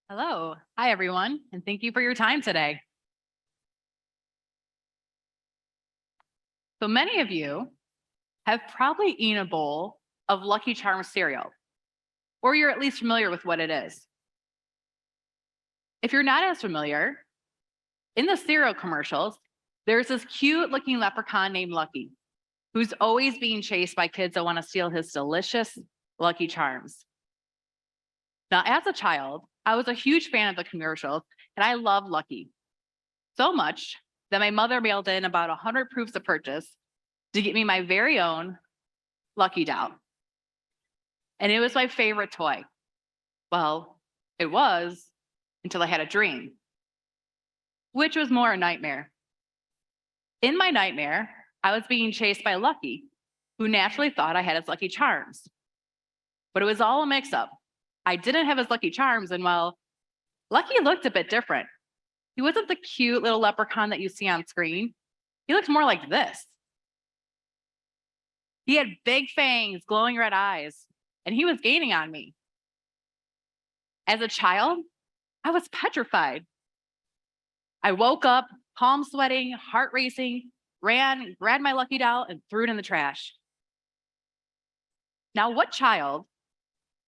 Hello. Hi, everyone, and thank you for your time today. So many of you have probably eaten a bowl of Lucky Charms cereal, or you're at least familiar with what it is. If you're not as familiar, in the cereal commercials, there's this cute looking leprechaun named Lucky, who's always being chased by kids that want to steal his delicious Lucky Charms. Now, as a child, I was a huge fan of the commercials, and I love Lucky so much that my mother mailed in about 100 proofs of purchase to get me my very own Lucky Doll. And it was my favorite toy. Well, it was until I had a dream, which was more a nightmare. In my nightmare, I was being chased by Lucky, who naturally thought I had his Lucky Charms. But it was all a mix up. I didn't have his Lucky Charms, and well, Lucky looked a bit different. He wasn't the cute little leprechaun that you see on screen. He looked more like this. He had big fangs, glowing red eyes, and he was gaining on me. As a child, I was petrified. I woke up, palms sweating, heart racing, ran, grabbed my Lucky Doll, and threw it in the trash. Now, what child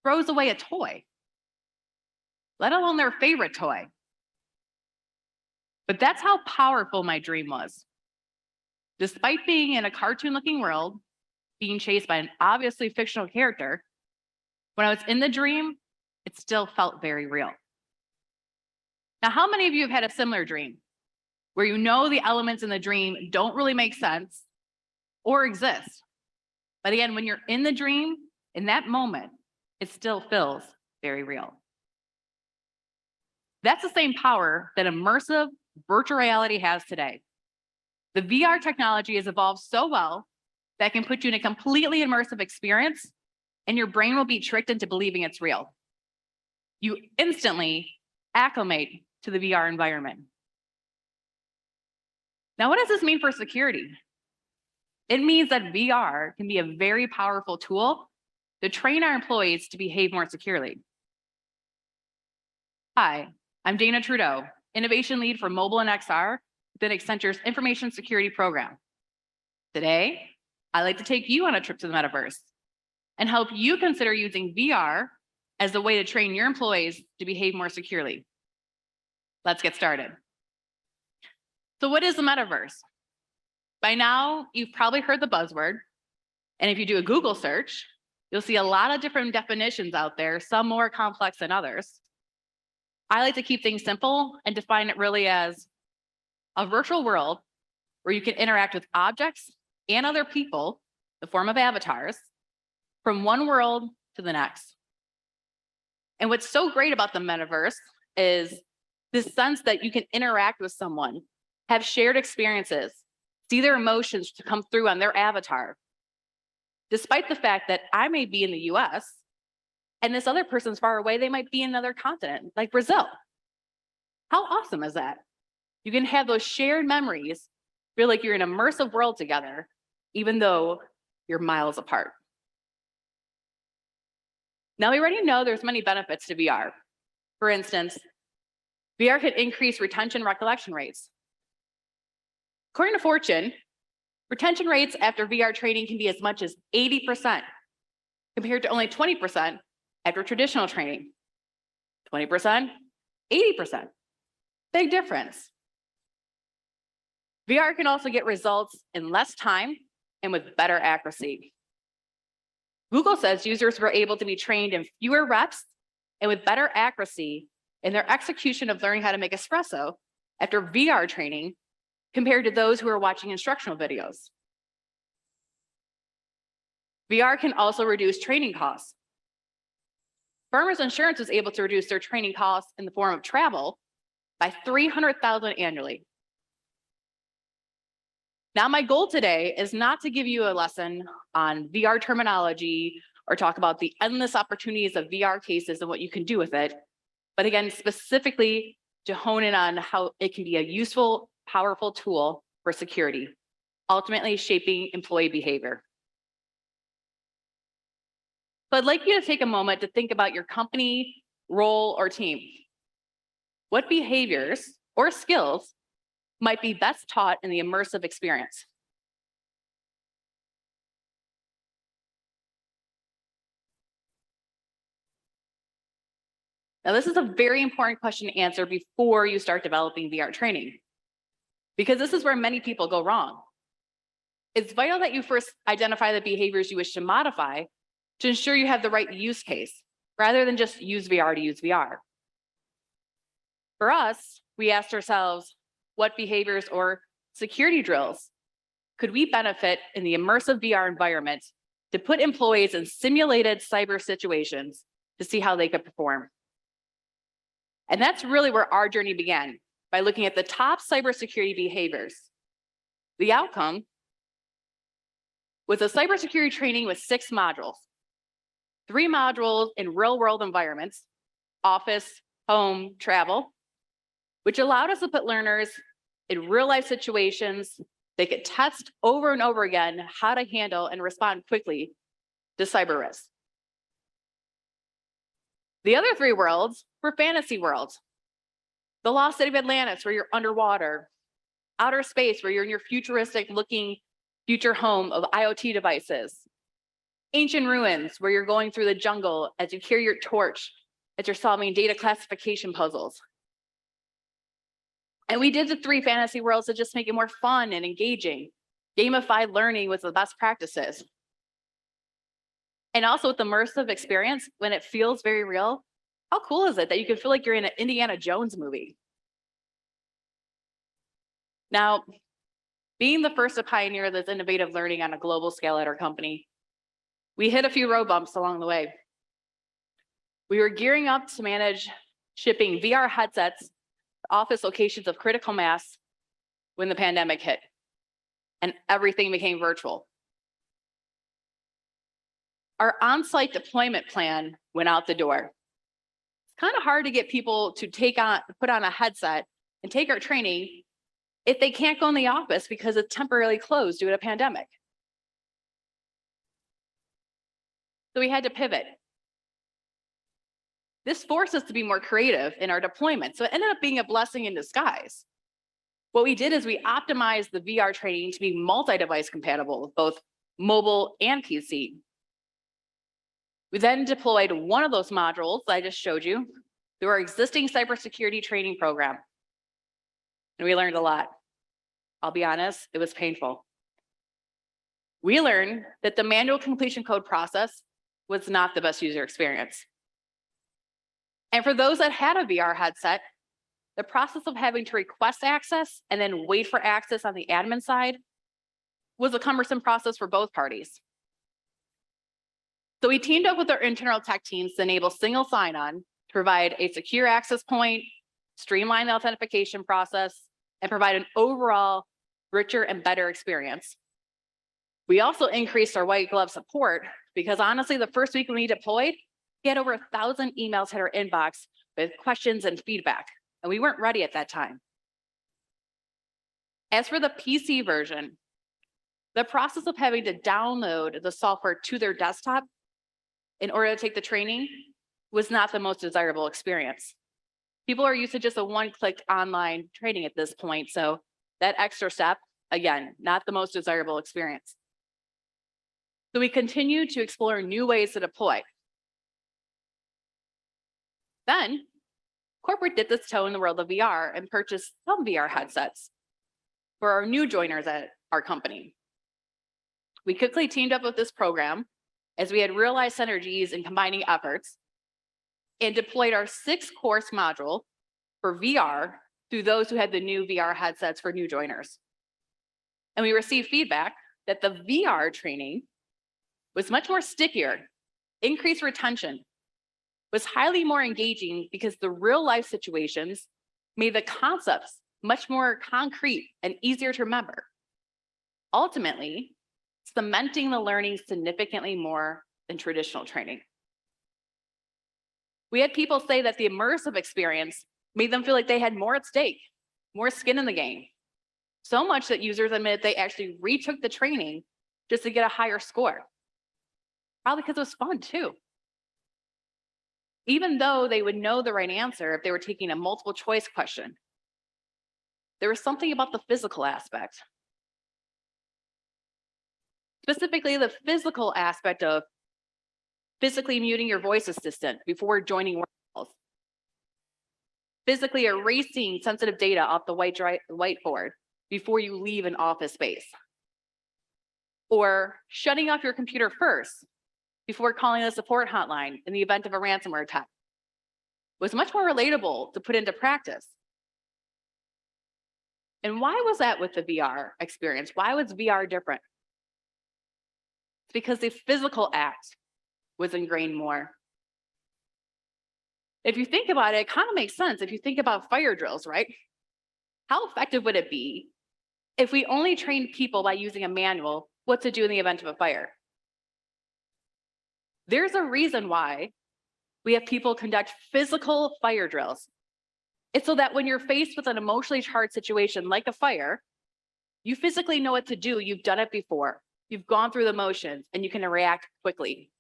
throws away a toy, let alone their favorite toy? But that's how powerful my dream was. Despite being in a cartoon-looking world, being chased by an obviously fictional character, when I was in the dream, it still felt very real. Now, how many of you have had a similar dream where you know the elements in the dream don't really make sense or exist? But again, when you're in the dream, in that moment, it still feels very real. That's the same power that immersive virtual reality has today. The VR technology has evolved so well that can put you in a completely immersive experience, and your brain will be tricked into believing it's real. You instantly acclimate to the VR environment. Now, what does this mean for security? It means that VR can be a very powerful tool to train our employees to behave more securely. Hi, I'm Dana Trudeau, Innovation Lead for Mobile and XR within Accenture's Information Security Program. Today, I'd like to take you on a trip to the Metaverse and help you consider using VR as a way to train your employees to behave more securely. Let's get started. So what is the Metaverse? By now, you've probably heard the buzzword, and if you do a Google search, you'll see a lot of different definitions out there, some more complex than others. I like to keep things simple and define it really as a virtual world where you can interact with objects and other people, the form of avatars, from one world to the next. And what's so great about the metaverse is this sense that you can interact with someone, have shared experiences, see their emotions to come through on their avatar, despite the fact that I may be in the US and this other person's far away, they might be in another continent, like Brazil. How awesome is that? You can have those shared memories, feel like you're in an immersive world together, even though you're miles apart. Now, we already know there's many benefits to VR. For instance, VR can increase retention recollection rates. According to Fortune, retention rates after VR training can be as much as 80%, compared to only 20% after traditional training. 20%, 80%. Big difference. VR can also get results in less time and with better accuracy. Google says users were able to be trained in fewer reps and with better accuracy in their execution of learning how to make espresso after VR training compared to those who are watching instructional videos. VR can also reduce training costs. Farmers Insurance was able to reduce their training costs in the form of travel by $300,000 annually. Now, my goal today is not to give you a lesson on VR terminology or talk about the endless opportunities of VR cases and what you can do with it, but again, specifically to hone in on how it can be a useful, powerful tool for security, ultimately shaping employee behavior. So I'd like you to take a moment to think about your company, role, or team. What behaviors or skills might be best taught in the immersive experience? Now, this is a very important question to answer before you start developing VR training, because this is where many people go wrong. It's vital that you first identify the behaviors you wish to modify to ensure you have the right use case, rather than just use VR to use VR. For us, we asked ourselves, what behaviors or security drills could we benefit in the immersive VR environment to put employees in simulated cyber situations to see how they could perform? And that's really where our journey began, by looking at the top cybersecurity behaviors. The outcome was a cybersecurity training with 6 modules. 3 modules in real-world environments, office, home, travel, which allowed us to put learners in real-life situations. They could test over and over again how to handle and respond quickly to cyber risks. The other 3 worlds were fantasy worlds. The lost city of Atlantis, where you're underwater. Outer space, where you're in your futuristic-looking future home of IoT devices. Ancient ruins, where you're going through the jungle as you carry your torch, as you're solving data classification puzzles. And we did the 3 fantasy worlds to just make it more fun and engaging. Gamified learning was the best practices. And also with the immersive experience, when it feels very real, how cool is it that you can feel like you're in an Indiana Jones movie? Now, being the first to pioneer this innovative learning on a global scale at our company, we hit a few road bumps along the way. We were gearing up to manage shipping VR headsets to office locations of critical mass when the pandemic hit, and everything became virtual. Our on-site deployment plan went out the door. It's kind of hard to get people to put on a headset and take our training if they can't go in the office because it's temporarily closed due to a pandemic. So we had to pivot. This forced us to be more creative in our deployment, so it ended up being a blessing in disguise. What we did is we optimized the VR training to be multi-device compatible with both mobile and PC. We then deployed one of those modules that I just showed you through our existing cybersecurity training program. And we learned a lot. I'll be honest, it was painful. We learned that the manual completion code process was not the best user experience. And for those that had a VR headset, the process of having to request access and then wait for access on the admin side was a cumbersome process for both parties. So we teamed up with our internal tech teams to enable single sign-on to provide a secure access point, streamline the authentication process, and provide an overall richer and better experience. We also increased our white glove support because honestly, the first week when we deployed, we had over 1,000 emails hit our inbox with questions and feedback, and we weren't ready at that time. As for the PC version, the process of having to download the software to their desktop in order to take the training was not the most desirable experience. People are used to just a one-click online training at this point, so that extra step, again, not the most desirable experience. So we continue to explore new ways to deploy. Then, corporate dipped its toe in the world of VR and purchased some VR headsets for our new joiners at our company. We quickly teamed up with this program as we had realized synergies in combining efforts and deployed our 6-course module for VR through those who had the new VR headsets for new joiners. And we received feedback that the VR training was much more stickier, increased retention, was highly more engaging because the real life situations made the concepts much more concrete and easier to remember. Ultimately, cementing the learning significantly more than traditional training. We had people say that the immersive experience made them feel like they had more at stake, more skin in the game. So much that users admitted they actually retook the training just to get a higher score. Probably because it was fun too. even though they would know the right answer if they were taking a multiple choice question. There was something about the physical aspect. Specifically, the physical aspect of physically muting your voice assistant before joining work calls. Physically erasing sensitive data off the whiteboard before you leave an office space. Or shutting off your computer first before calling the support hotline in the event of a ransomware attack was much more relatable to put into practice. And why was that with the VR experience? Why was VR different? It's because the physical act was ingrained more. If you think about it, it kind of makes sense. If you think about fire drills, right? How effective would it be if we only trained people by using a manual what to do in the event of a fire? There's a reason why we have people conduct physical fire drills. It's so that when you're faced with an emotionally charged situation like a fire, you physically know what to do. You've done it before. You've gone through the motions and you can react quickly.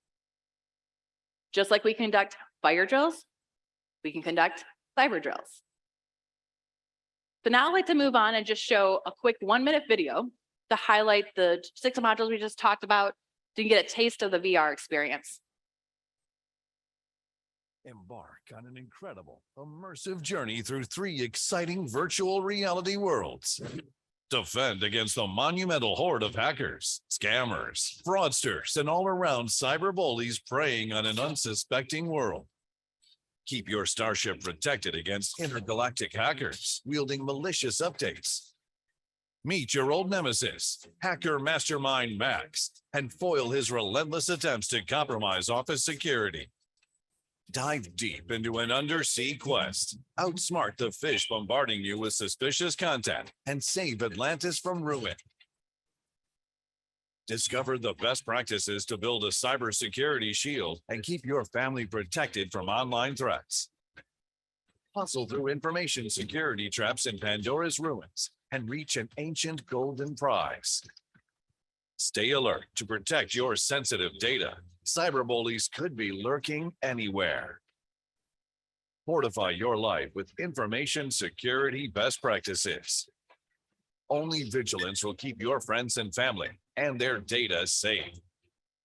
Just like we conduct fire drills, we can conduct cyber drills. So now I'd like to move on and just show a quick 1-minute video to highlight the 6 modules we just talked about so you can get a taste of the VR experience. Embark on an incredible, immersive journey through 3 exciting virtual reality worlds. Defend against the monumental horde of hackers, scammers, fraudsters, and all-around cyber bullies preying on an unsuspecting world. Keep your starship protected against intergalactic hackers wielding malicious updates. Meet your old nemesis, hacker mastermind Max, and foil his relentless attempts to compromise office security. Dive deep into an undersea quest, outsmart the fish bombarding you with suspicious content, and save Atlantis from ruin. Discover the best practices to build a cybersecurity shield and keep your family protected from online threats. Hustle through information security traps in Pandora's ruins and reach an ancient golden prize. Stay alert to protect your sensitive data. Cyberbullies could be lurking anywhere. Fortify your life with information security best practices. Only vigilance will keep your friends and family and their data safe.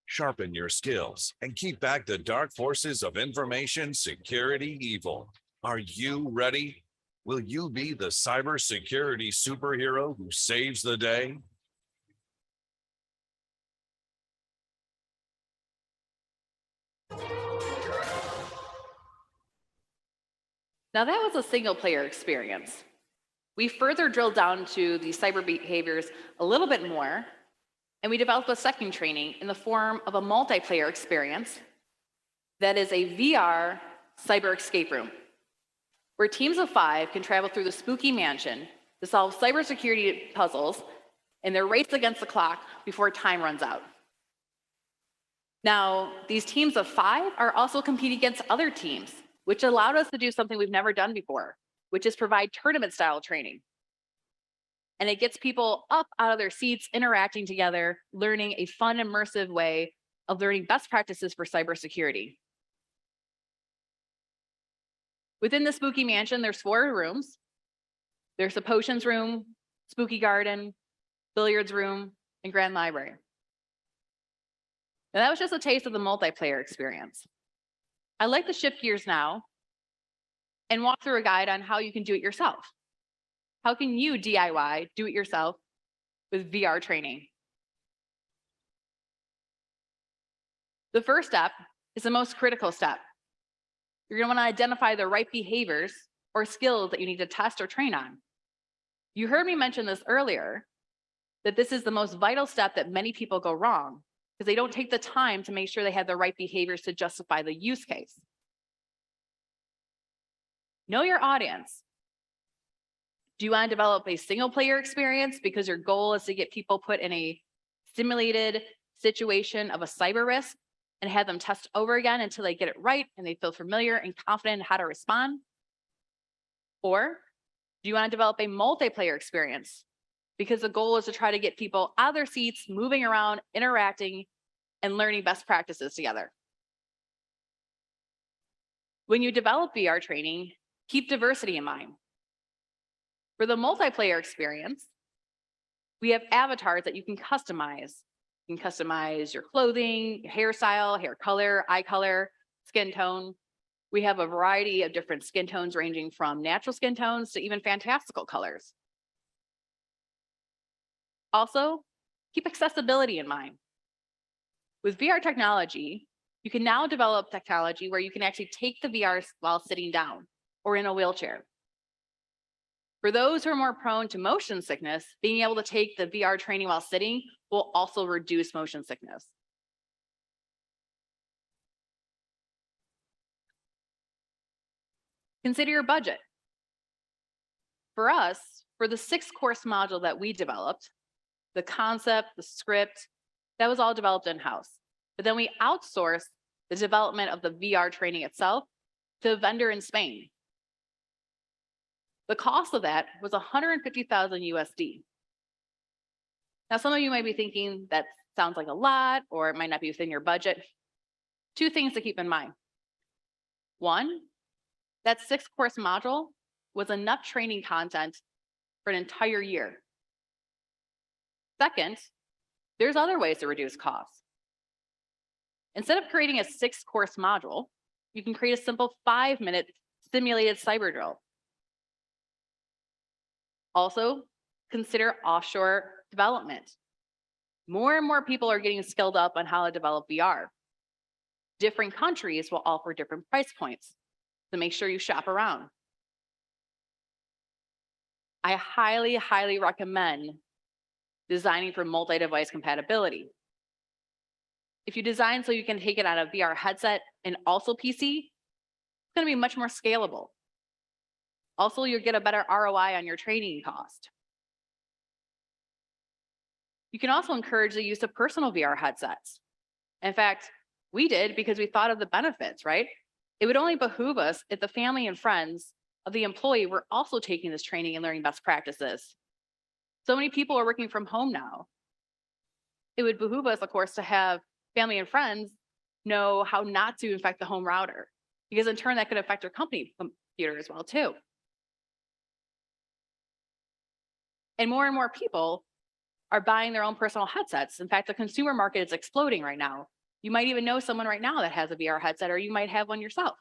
Sharpen your skills and keep back the dark forces of information security evil. Are you ready? Will you be the cybersecurity superhero who saves the day? Now that was a single player experience. We further drilled down to the cyber behaviors a little bit more, and we developed a second training in the form of a multiplayer experience that is a VR cyber escape room, where teams of 5 can travel through the spooky mansion to solve cybersecurity puzzles in their race against the clock before time runs out. Now, these teams of 5 are also competing against other teams, which allowed us to do something we've never done before, which is provide tournament-style training. And it gets people up out of their seats, interacting together, learning a fun, immersive way of learning best practices for cybersecurity. Within the spooky mansion, there's 4 rooms. There's a potions room, spooky garden, billiards room, and grand library. Now that was just a taste of the multiplayer experience. I'd like to shift gears now and walk through a guide on how you can do it yourself. How can you DIY, do it yourself, with VR training? The first step is the most critical step. You're going to want to identify the right behaviors or skills that you need to test or train on. You heard me mention this earlier, that this is the most vital step that many people go wrong because they don't take the time to make sure they have the right behaviors to justify the use case. Know your audience. Do you want to develop a single player experience because your goal is to get people put in a simulated situation of a cyber risk and have them test over again until they get it right and they feel familiar and confident in how to respond? Or do you want to develop a multiplayer experience because the goal is to try to get people out of their seats, moving around, interacting, and learning best practices together? When you develop VR training, keep diversity in mind. For the multiplayer experience, we have avatars that you can customize. You can customize your clothing, hairstyle, hair color, eye color, skin tone. We have a variety of different skin tones ranging from natural skin tones to even fantastical colors. Also, keep accessibility in mind. With VR technology, you can now develop technology where you can actually take the VR while sitting down or in a wheelchair. For those who are more prone to motion sickness, being able to take the VR training while sitting will also reduce motion sickness. Consider your budget. For us, for the 6-course module that we developed, the concept, the script, that was all developed in-house. But then we outsourced the development of the VR training itself to a vendor in Spain. The cost of that was 150,000 USD. Now, some of you might be thinking that sounds like a lot, or it might not be within your budget. 2 things to keep in mind. 1, that 6-course module was enough training content for an entire year. Second, there's other ways to reduce costs. Instead of creating a 6-course module, you can create a simple 5-minute simulated cyber drill. Also, consider offshore development. More and more people are getting skilled up on how to develop VR. Different countries will offer different price points, so make sure you shop around. I highly, highly recommend designing for multi-device compatibility. If you design so you can take it on a VR headset and also PC, it's going to be much more scalable. Also, you'll get a better ROI on your training cost. You can also encourage the use of personal VR headsets. In fact, we did because we thought of the benefits, right? It would only behoove us if the family and friends of the employee were also taking this training and learning best practices. So many people are working from home now. It would behoove us, of course, to have family and friends know how not to infect the home router, because in turn that could affect your company computer as well too. And more people are buying their own personal headsets. In fact, the consumer market is exploding right now. You might even know someone right now that has a VR headset, or you might have one yourself.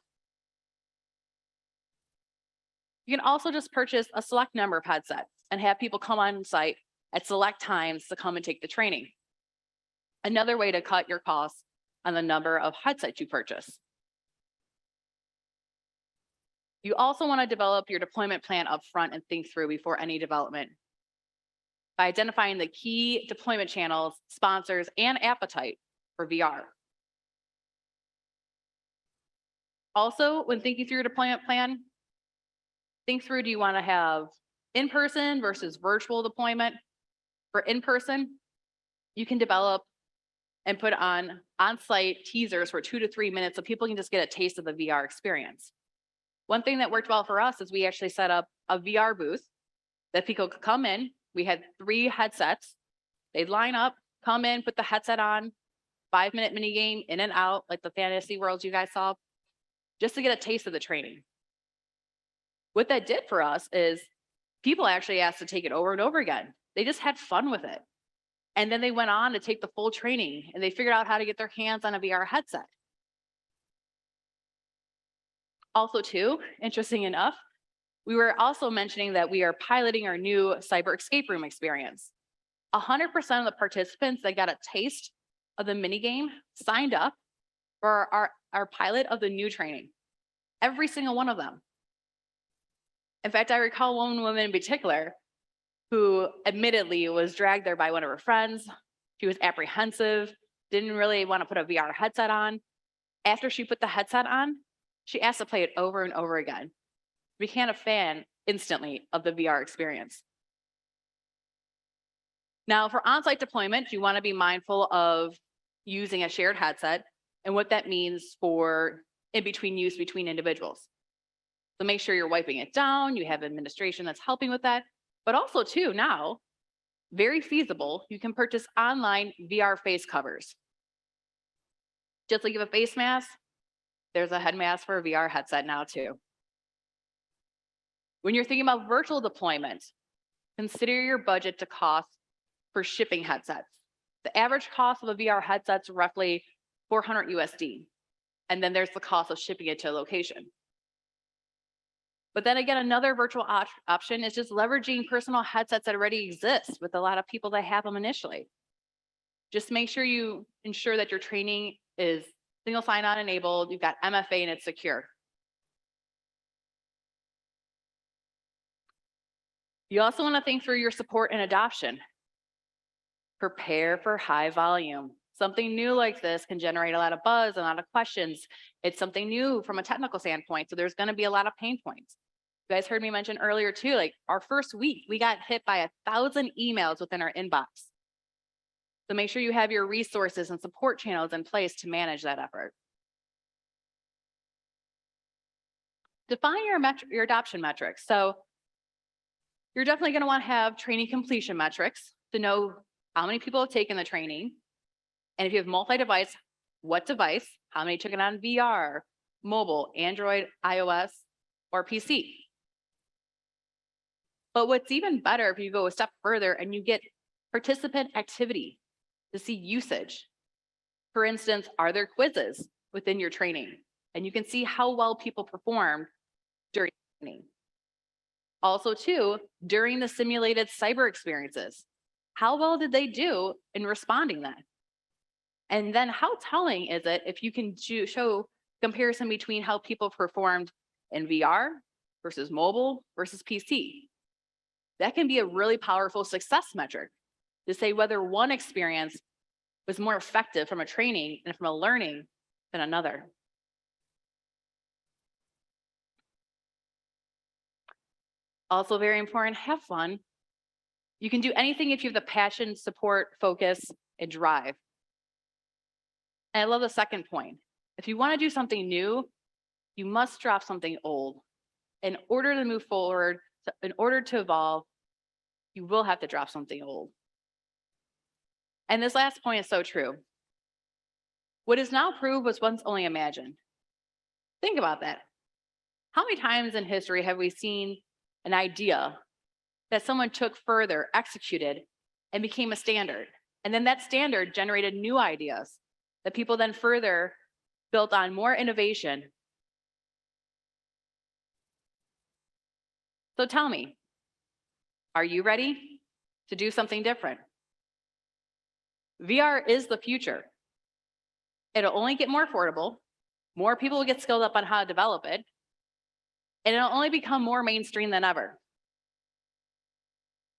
You can also just purchase a select number of headsets and have people come on site at select times to come and take the training. Another way to cut your costs on the number of headsets you purchase. You also want to develop your deployment plan up front and think through before any development. By identifying the key deployment channels, sponsors, and appetite for VR. Also, when thinking through your deployment plan, think through, do you want to have in-person versus virtual deployment? For in-person, you can develop and put on-site teasers for 2 to 3 minutes so people can just get a taste of the VR experience. One thing that worked well for us is we actually set up a VR booth that people could come in. We had 3 headsets. They'd line up, come in, put the headset on, 5-minute mini game, in and out, like the fantasy worlds you guys saw, just to get a taste of the training. What that did for us is people actually asked to take it over and over again. They just had fun with it. And then they went on to take the full training and they figured out how to get their hands on a VR headset. Also too, interesting enough, we were also mentioning that we are piloting our new cyber escape room experience. 100% of the participants that got a taste of the mini game signed up for our pilot of the new training. Every single one of them. In fact, I recall one woman in particular who admittedly was dragged there by one of her friends. She was apprehensive, didn't really want to put a VR headset on. After she put the headset on, she asked to play it over and over again. Became a fan instantly of the VR experience. Now, for on-site deployment, you want to be mindful of using a shared headset and what that means for in-between use between individuals. So make sure you're wiping it down, you have administration that's helping with that, but also too, now, very feasible, you can purchase online VR face covers. Just like you have a face mask, there's a head mask for a VR headset now too. When you're thinking about virtual deployment, consider your budget to cost for shipping headsets. The average cost of a VR headset is roughly 400 USD. And then there's the cost of shipping it to a location. But then again, another virtual option is just leveraging personal headsets that already exist with a lot of people that have them initially. Just make sure you ensure that your training is single sign-on enabled, you've got MFA and it's secure. You also want to think through your support and adoption. Prepare for high volume. Something new like this can generate a lot of buzz, a lot of questions. It's something new from a technical standpoint, so there's going to be a lot of pain points. You guys heard me mention earlier too, like our first week, we got hit by 1,000 emails within our inbox. So make sure you have your resources and support channels in place to manage that effort. Define your adoption metrics. So you're definitely going to want to have training completion metrics to know how many people have taken the training. And if you have multi-device, what device, how many took it on VR, mobile, Android, iOS, or PC. But what's even better if you go a step further and you get participant activity to see usage. For instance, are there quizzes within your training? And you can see how well people performed during training. Also too, during the simulated cyber experiences, how well did they do in responding then? And then how telling is it if you can show comparison between how people performed in VR versus mobile versus PC? That can be a really powerful success metric to say whether one experience was more effective from a training and from a learning than another. Also very important, have fun. You can do anything if you have the passion, support, focus, and drive. And I love the second point. If you want to do something new, you must drop something old. In order to move forward, in order to evolve, you will have to drop something old. And this last point is so true. What is now proved was once only imagined. Think about that. How many times in history have we seen an idea that someone took further, executed, and became a standard? And then that standard generated new ideas that people then further built on more innovation. So tell me, are you ready to do something different? VR is the future. It'll only get more affordable. More people will get skilled up on how to develop it. And it'll only become more mainstream than ever.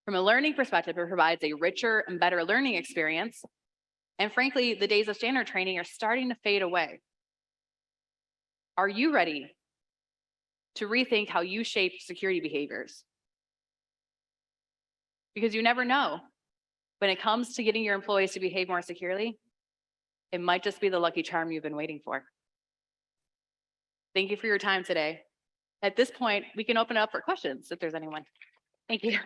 From a learning perspective, it provides a richer and better learning experience. And frankly, the days of standard training are starting to fade away. Are you ready to rethink how you shape security behaviors? Because you never know. When it comes to getting your employees to behave more securely, it might just be the lucky charm you've been waiting for. Thank you for your time today. At this point, we can open it up for questions if there's anyone. Thank you.